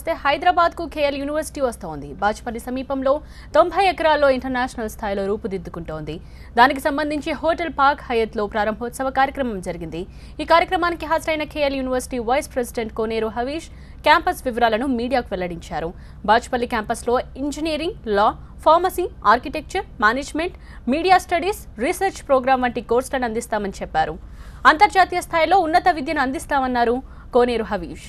వస్తే హైదరాబాద్కు KL university వస్తోంది. బాజ్పల్లి సమీపంలో 90 ఎకరాల్లో ఇంటర్నేషనల్ స్థాయిలో రూపుదిద్దుకుంటోంది. దానికి సంబంధించి హోటల్ పార్క్ హయత్లో ప్రారంభోత్సవ కార్యక్రమం జరిగింది. ఈ కార్యక్రమానికి హాజరైన KL university vice president Koneru Havish campus వివరాలను మీడియాకు వెల్లడించారు. బాజ్పల్లి క్యాంపస్లో engineering, law, pharmacy, architecture, management, media studies, research program వంటి కోర్సులను అందిస్తామని చెప్పారు. అంతర్జాతీయ స్థాయిలో ఉన్నత విద్యను అందిస్తామన్నారు కోనేరు హవీష్.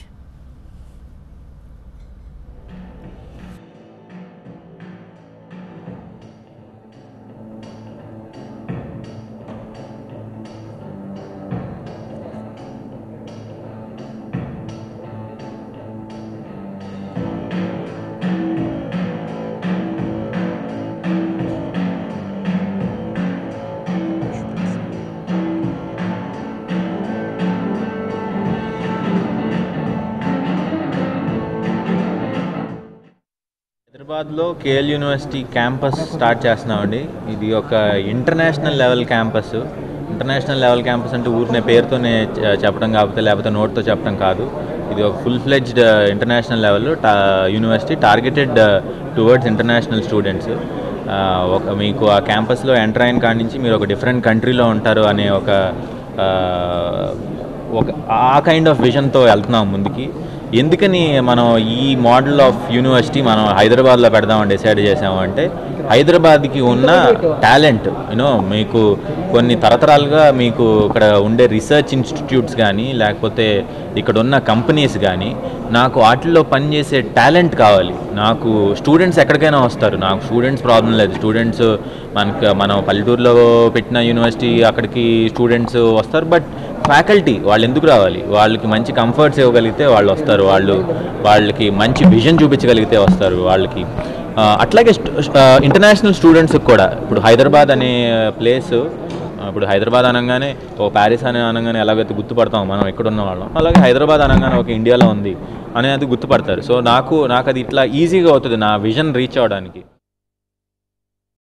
హైదరాబాద్లో కేఎల్ యూనివర్సిటీ క్యాంపస్ స్టార్ట్ చేస్తున్నామండి. ఇది ఒక international level campus. International level campus అంటే ఊరినే పేరుతోనే చెప్పడం కాకపోతే లేకపోతే నోట్తో చెప్పడం కాదు. ఇది ఒక full fledged international level university targeted towards international students. మీకు ఆ క్యాంపస్లో ఎంటర్ అయిన కాడి నుంచి మీరు ఒక డిఫరెంట్ కంట్రీలో ఉంటారు అనే ఒక ఆ కైండ్ ఆఫ్ విజన్తో వెళ్తున్నాం ముందుకి. ఎందుకని మనం ఈ మోడల్ ఆఫ్ యూనివర్సిటీ మనం హైదరాబాద్లో పెడదామని డిసైడ్ చేసాము అంటే, హైదరాబాద్కి ఉన్న టాలెంట్ మీకు కొన్ని తరతరాలుగా మీకు ఇక్కడ ఉండే రీసెర్చ్ ఇన్స్టిట్యూట్స్ కానీ లేకపోతే ఇక్కడ ఉన్న కంపెనీస్ కానీ నాకు వాటిల్లో పనిచేసే టాలెంట్ కావాలి. నాకు స్టూడెంట్స్ ఎక్కడికైనా వస్తారు, నాకు స్టూడెంట్స్ ప్రాబ్లం లేదు. స్టూడెంట్స్ మనం పల్లెటూరులో పెట్టిన యూనివర్సిటీ అక్కడికి స్టూడెంట్స్ వస్తారు. బట్ ఫ్యాకల్టీ వాళ్ళు ఎందుకు రావాలి? వాళ్ళకి మంచి కంఫర్ట్స్ ఇవ్వగలిగితే వాళ్ళు వస్తారు, వాళ్ళకి మంచి విజన్ చూపించగలిగితే వస్తారు వాళ్ళకి. అట్లాగే ఇంటర్నేషనల్ స్టూడెంట్స్కి కూడా ఇప్పుడు హైదరాబాద్ అనే ప్లేస్, ఇప్పుడు హైదరాబాద్ అనగానే ఓ ప్యారిస్ అని అనగానే ఎలాగైతే గుర్తుపడతాం మనం ఇక్కడ ఉన్న వాళ్ళం, అలాగే హైదరాబాద్ అనగానే ఒక ఇండియాలో ఉంది అనేది గుర్తుపడతారు. సో నాకు అది ఇట్లా ఈజీగా అవుతుంది నా విజన్ రీచ్ అవ్వడానికి.